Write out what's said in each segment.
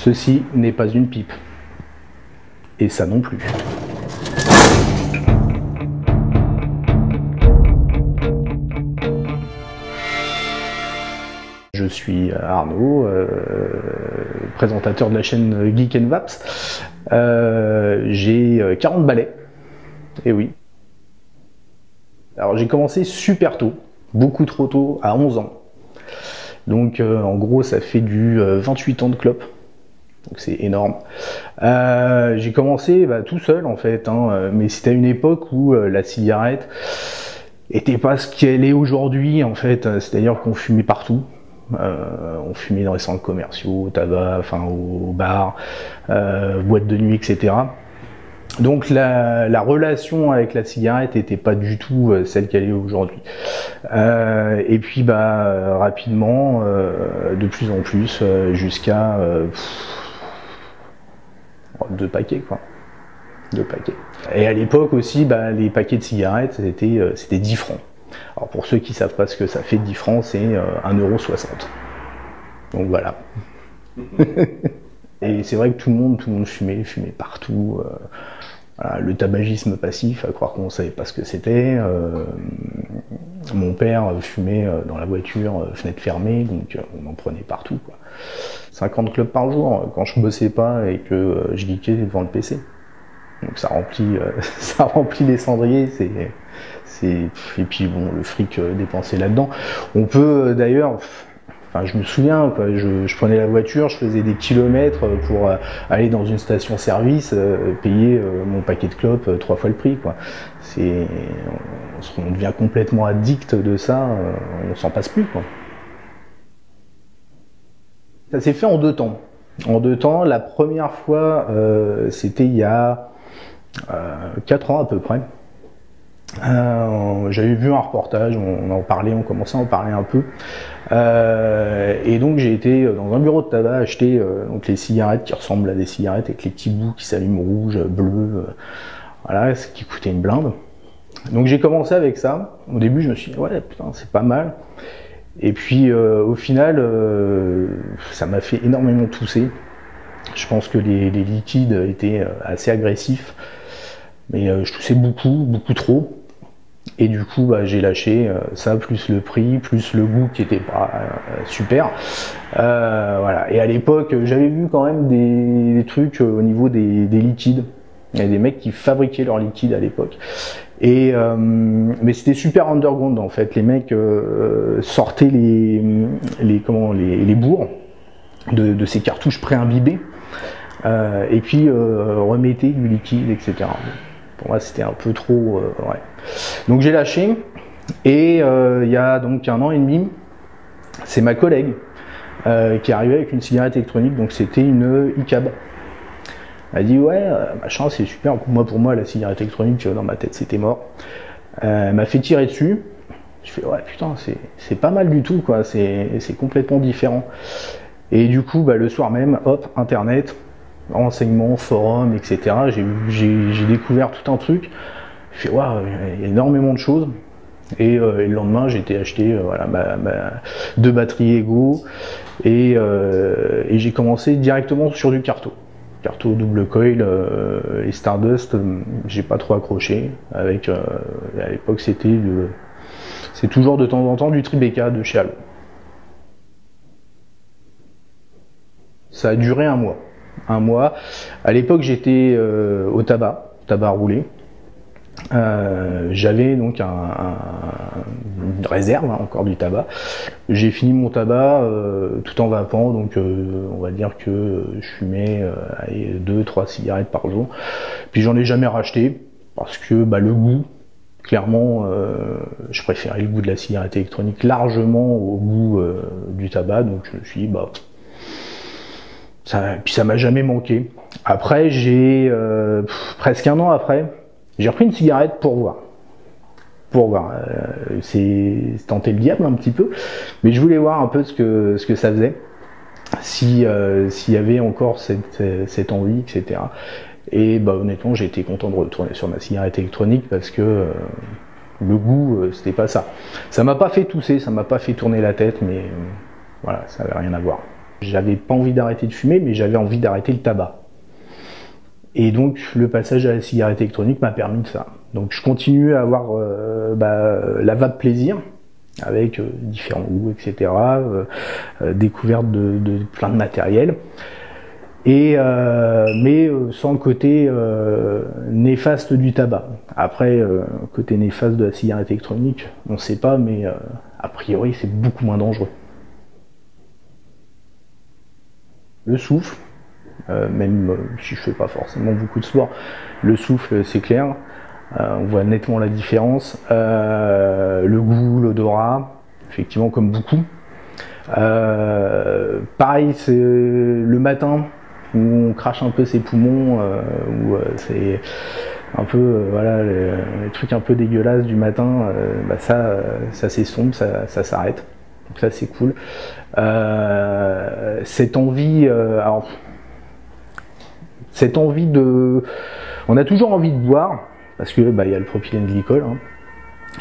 Ceci n'est pas une pipe. Et ça non plus. Je suis Arnaud, présentateur de la chaîne Geek & Vaps. J'ai 40 balais. Et oui. Alors j'ai commencé super tôt, beaucoup trop tôt, à 11 ans. Donc en gros ça fait du 28 ans de clope. Donc c'est énorme. J'ai commencé tout seul en fait, hein, mais c'était à une époque où la cigarette était pas ce qu'elle est aujourd'hui en fait. C'est-à-dire qu'on fumait partout. On fumait dans les centres commerciaux, au tabac, enfin au bar, boîtes de nuit, etc. Donc la relation avec la cigarette n'était pas du tout celle qu'elle est aujourd'hui. Et puis rapidement, de plus en plus, jusqu'à 2 paquets quoi. 2 paquets. Et à l'époque aussi, les paquets de cigarettes, c'était 10 francs. Alors pour ceux qui ne savent pas ce que ça fait 10 francs, c'est 1,60 €. Donc voilà. Et c'est vrai que tout le monde fumait partout. Voilà, le tabagisme passif, à croire qu'on ne savait pas ce que c'était. Mon père fumait dans la voiture, fenêtre fermée, donc on en prenait partout, quoi. 50 clubs par jour quand je bossais pas et que je geekais devant le PC. Donc ça remplit les cendriers, et puis bon, le fric dépensé là-dedans. On peut d'ailleurs, enfin je me souviens, quoi, je prenais la voiture, je faisais des kilomètres pour aller dans une station-service, payer mon paquet de clopes 3 fois le prix, quoi. On devient complètement addict de ça, on s'en passe plus, quoi. Ça s'est fait en 2 temps. En 2 temps, la première fois, c'était il y a 4 ans à peu près. J'avais vu un reportage, on commençait à en parler un peu. Et donc j'ai été dans un bureau de tabac acheter donc les cigarettes qui ressemblent à des cigarettes avec les petits bouts qui s'allument rouge, bleu, voilà, ce qui coûtait une blinde. Donc j'ai commencé avec ça. Au début je me suis dit ouais putain c'est pas mal. Et puis au final ça m'a fait énormément tousser. Je pense que les liquides étaient assez agressifs, mais je toussais beaucoup trop. Et du coup j'ai lâché ça, plus le prix, plus le goût qui était pas super. Voilà. Et à l'époque j'avais vu quand même des trucs au niveau des liquides. Il y a des mecs qui fabriquaient leurs liquides à l'époque. Et mais c'était super underground en fait. Les mecs sortaient les bourres de ces cartouches pré-imbibées et puis remettaient du liquide, etc. Pour moi c'était un peu trop ouais. Donc j'ai lâché, et il y a donc 1 an et demi, c'est ma collègue qui est arrivée avec une cigarette électronique, donc c'était une ICAB. Elle dit ouais machin c'est super, pour moi la cigarette électronique dans ma tête c'était mort. Elle m'a fait tirer dessus, je fais ouais putain c'est pas mal du tout quoi, c'est complètement différent. Et du coup le soir même, hop, internet, renseignements, forums, etc. J'ai découvert tout un truc. Je fais waouh, il y a énormément de choses. Et le lendemain, j'ai été acheter voilà, 2 batteries Ego, et j'ai commencé directement sur du Carto double coil et Stardust. J'ai pas trop accroché. Avec à l'époque, c'est toujours de temps en temps du Tribeca de chez Halo. Ça a duré 1 mois. 1 mois. À l'époque, j'étais au tabac roulé. J'avais donc une réserve encore du tabac. J'ai fini mon tabac tout en vapant, donc on va dire que je fumais 2-3 cigarettes par jour. Puis j'en ai jamais racheté parce que le goût, clairement, je préférais le goût de la cigarette électronique largement au goût du tabac, donc je me suis dit puis ça m'a jamais manqué. Après j'ai presque 1 an après, j'ai repris une cigarette pour voir. C'est tenter le diable un petit peu, mais je voulais voir un peu ce que ça faisait, s'il y avait encore cette envie, etc. Et honnêtement, j'ai été content de retourner sur ma cigarette électronique parce que le goût, c'était pas ça. Ça m'a pas fait tousser, ça m'a pas fait tourner la tête, mais voilà, ça avait rien à voir. J'avais pas envie d'arrêter de fumer, mais j'avais envie d'arrêter le tabac. Et donc le passage à la cigarette électronique m'a permis de ça. Donc je continue à avoir la vape plaisir, avec différents goûts, etc. Découverte de plein de matériel. Mais sans le côté néfaste du tabac. Après, côté néfaste de la cigarette électronique, on ne sait pas, mais a priori c'est beaucoup moins dangereux. Le souffle, même si je fais pas forcément beaucoup de sport, le souffle c'est clair, on voit nettement la différence. Le goût, l'odorat, effectivement comme beaucoup. Pareil, c'est le matin où on crache un peu ses poumons, où c'est un peu voilà les trucs un peu dégueulasses du matin, ça s'estompe, ça s'arrête. Donc ça c'est cool. Cette envie, on a toujours envie de boire parce que y a le propylène glycol, hein,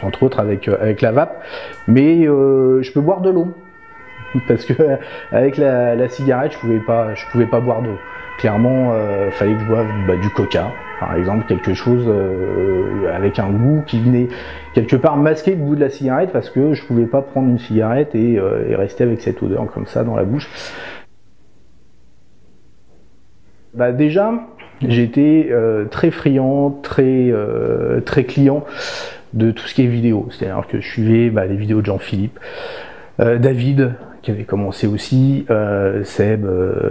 entre autres avec la vape, mais je peux boire de l'eau parce que avec la cigarette je pouvais pas boire d'eau. Clairement, fallait que je boive du coca, par exemple, quelque chose avec un goût qui venait quelque part masquer le goût de la cigarette, parce que je pouvais pas prendre une cigarette et rester avec cette odeur comme ça dans la bouche. Déjà, j'étais très friand, très client de tout ce qui est vidéo. C'est-à-dire que je suivais les vidéos de Jean-Philippe, David, qui avait commencé aussi, Seb,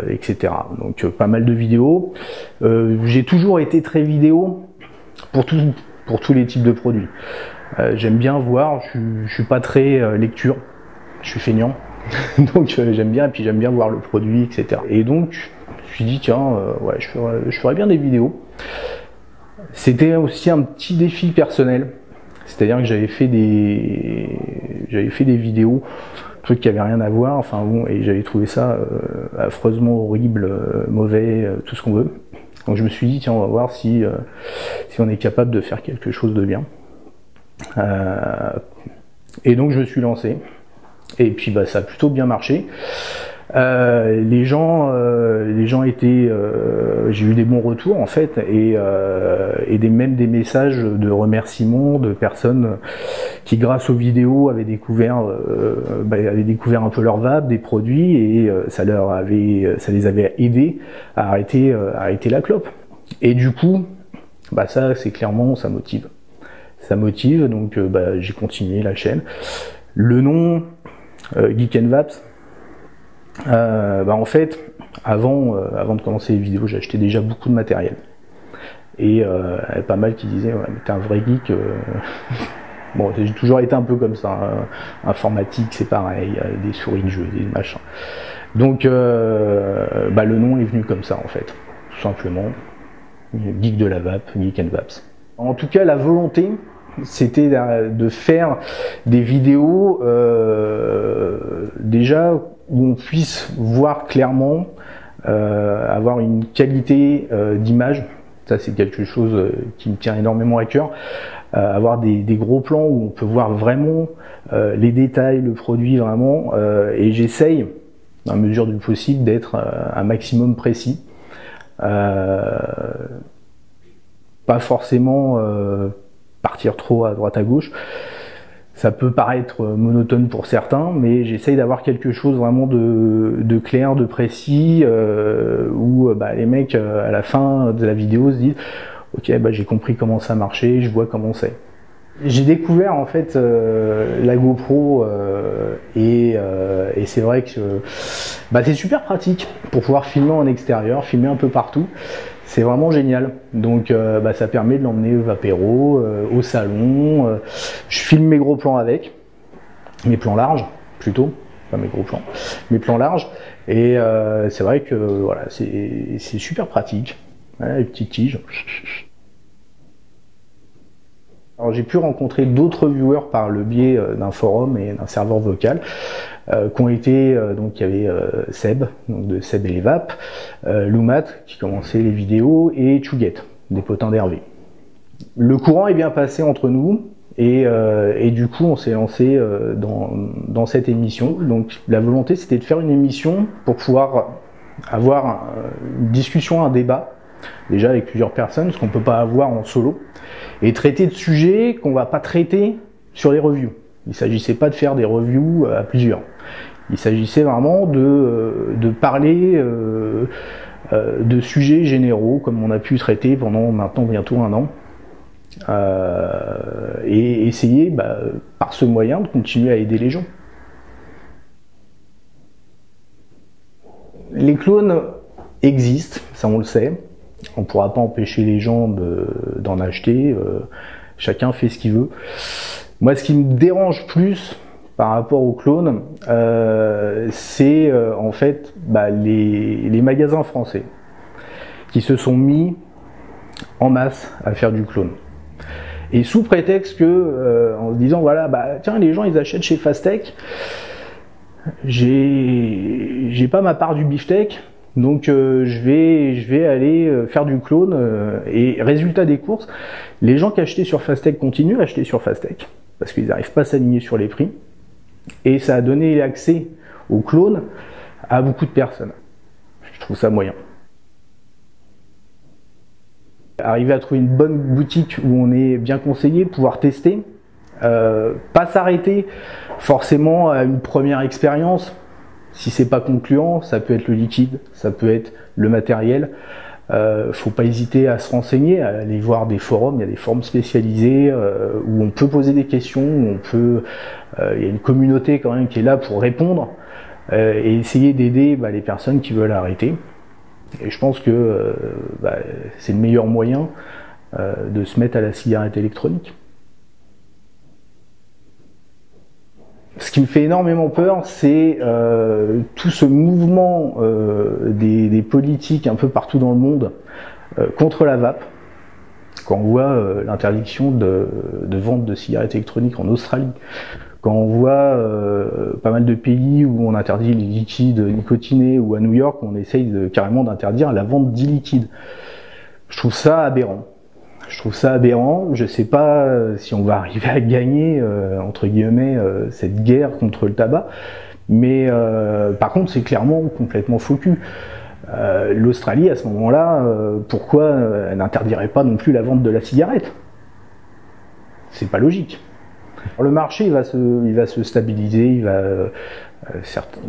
etc. Donc pas mal de vidéos. J'ai toujours été très vidéo pour tous les types de produits. J'aime bien voir, je suis pas très lecture, je suis feignant, donc j'aime bien, et puis j'aime bien voir le produit, etc. Et donc je me suis dit tiens, je ferais bien des vidéos. C'était aussi un petit défi personnel, c'est-à-dire que j'avais fait des vidéos, trucs qui avaient rien à voir, enfin bon, et j'avais trouvé ça affreusement horrible, mauvais, tout ce qu'on veut. Donc je me suis dit tiens, on va voir si on est capable de faire quelque chose de bien. Et donc je me suis lancé, et puis ça a plutôt bien marché. Les gens étaient, j'ai eu des bons retours en fait, et même des messages de remerciements de personnes qui, grâce aux vidéos, avaient découvert un peu leur vape, des produits, et ça les avait aidés à arrêter la clope. Et du coup, ça c'est clairement, ça motive. Ça motive, donc j'ai continué la chaîne. Le nom Geek and Vapes, en fait, avant de commencer les vidéos, j'achetais déjà beaucoup de matériel. Et pas mal qui disaient ouais, mais t'es un vrai geek. Bon, j'ai toujours été un peu comme ça, hein. Informatique, c'est pareil, des souris de jeu, des machins. Donc le nom est venu comme ça en fait, tout simplement. Geek de la vape, Geek and Vapes. En tout cas, la volonté, c'était de faire des vidéos déjà où on puisse voir clairement, avoir une qualité d'image. Ça c'est quelque chose qui me tient énormément à cœur. Avoir des gros plans où on peut voir vraiment les détails, le produit vraiment, et j'essaye, à mesure du possible, d'être un maximum précis. Pas forcément partir trop à droite à gauche. Ça peut paraître monotone pour certains, mais j'essaye d'avoir quelque chose vraiment de clair, de précis, où les mecs à la fin de la vidéo se disent ok, j'ai compris comment ça marchait, je vois comment c'est. J'ai découvert en fait la GoPro et c'est vrai que c'est super pratique pour pouvoir filmer en extérieur, filmer un peu partout. C'est vraiment génial. Donc ça permet de l'emmener au apéro, au salon. Je filme mes gros plans avec, mes plans larges plutôt, pas mes gros plans, mes plans larges. Et c'est vrai que voilà, c'est super pratique. Voilà, les petites tiges. Alors j'ai pu rencontrer d'autres viewers par le biais d'un forum et d'un serveur vocal qui ont été, donc il y avait Seb, donc de Seb et les Vapes, Loumat qui commençait les vidéos, et Chuguette, des potins d'Hervé. Le courant est bien passé entre nous, Et du coup, on s'est lancé dans cette émission. Donc la volonté, c'était de faire une émission pour pouvoir avoir une discussion, un débat, déjà avec plusieurs personnes, ce qu'on ne peut pas avoir en solo, et traiter de sujets qu'on ne va pas traiter sur les reviews. Il ne s'agissait pas de faire des reviews à plusieurs. Il s'agissait vraiment de parler de sujets généraux, comme on a pu traiter pendant maintenant bientôt 1 an. Et essayer, par ce moyen, de continuer à aider les gens. Les clones existent, ça on le sait. On ne pourra pas empêcher les gens d'en acheter. Chacun fait ce qu'il veut. Moi, ce qui me dérange plus par rapport aux clones, c'est en fait les magasins français qui se sont mis en masse à faire du clone. Et sous prétexte que, en se disant voilà, tiens, les gens ils achètent chez Fastech, j'ai pas ma part du beefsteak, donc je vais aller faire du clone. Et résultat des courses, les gens qui achetaient sur Fastech continuent à acheter sur Fastech parce qu'ils n'arrivent pas à s'aligner sur les prix. Et ça a donné accès au clone à beaucoup de personnes. Je trouve ça moyen. Arriver à trouver une bonne boutique où on est bien conseillé, pouvoir tester, pas s'arrêter forcément à une première expérience. Si c'est pas concluant, ça peut être le liquide, ça peut être le matériel. Faut pas hésiter à se renseigner, à aller voir des forums. Il y a des forums spécialisés où on peut poser des questions, où on peut, il y a une communauté quand même qui est là pour répondre et essayer d'aider les personnes qui veulent arrêter. Et je pense que c'est le meilleur moyen de se mettre à la cigarette électronique. Ce qui me fait énormément peur, c'est tout ce mouvement des politiques un peu partout dans le monde contre la vape. Quand on voit l'interdiction de vente de cigarettes électroniques en Australie, quand on voit pas mal de pays où on interdit les liquides nicotinés, ou à New York on essaye carrément d'interdire la vente d'e-liquide. Je trouve ça aberrant. Je sais pas si on va arriver à gagner, entre guillemets, cette guerre contre le tabac, mais par contre c'est clairement complètement faux cul. L'Australie à ce moment-là, pourquoi elle n'interdirait pas non plus la vente de la cigarette? C'est pas logique. Le marché il va se stabiliser, il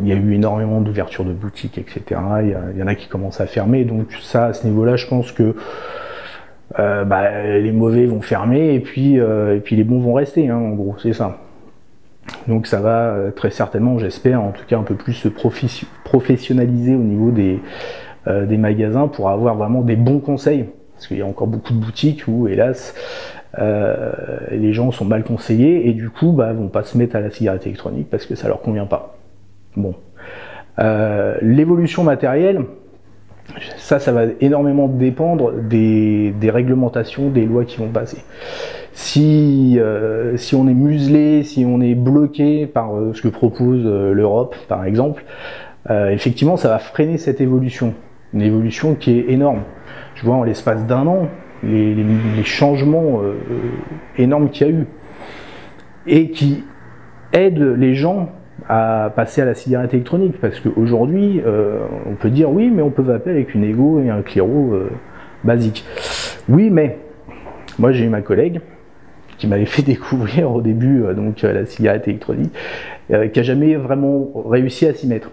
y a eu énormément d'ouvertures de boutiques, etc. Il y en a qui commencent à fermer, donc ça, à ce niveau-là, je pense que les mauvais vont fermer et puis les bons vont rester, hein, en gros, c'est ça. Donc ça va très certainement, j'espère, en tout cas un peu plus se professionnaliser au niveau des magasins pour avoir vraiment des bons conseils. Parce qu'il y a encore beaucoup de boutiques où, hélas, les gens sont mal conseillés et du coup vont pas se mettre à la cigarette électronique parce que ça leur convient pas. Bon, l'évolution matérielle, ça va énormément dépendre des réglementations, des lois qui vont passer. Si on est muselé, si on est bloqué par ce que propose l'Europe par exemple, effectivement ça va freiner cette évolution, une évolution qui est énorme. Je vois en l'espace d'1 an les changements énormes qu'il y a eu et qui aident les gens à passer à la cigarette électronique, parce qu'aujourd'hui on peut dire oui mais on peut vaper avec une Ego et un Cliro basique. Oui, mais moi j'ai eu ma collègue qui m'avait fait découvrir au début la cigarette électronique, qui a jamais vraiment réussi à s'y mettre,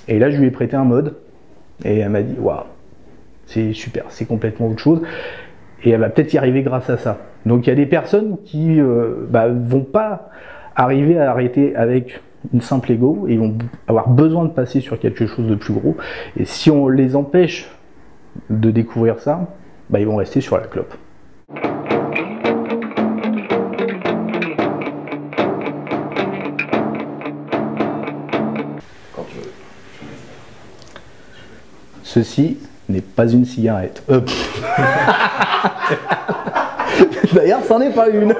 et là je lui ai prêté un mode et elle m'a dit waouh, c'est super, c'est complètement autre chose, et elle va peut-être y arriver grâce à ça. Donc il y a des personnes qui vont pas arriver à arrêter avec une simple Ego, et ils vont avoir besoin de passer sur quelque chose de plus gros, et si on les empêche de découvrir ça, ils vont rester sur la clope. Quand tu veux. Ceci n'est pas une cigarette. D'ailleurs, c'en est pas une.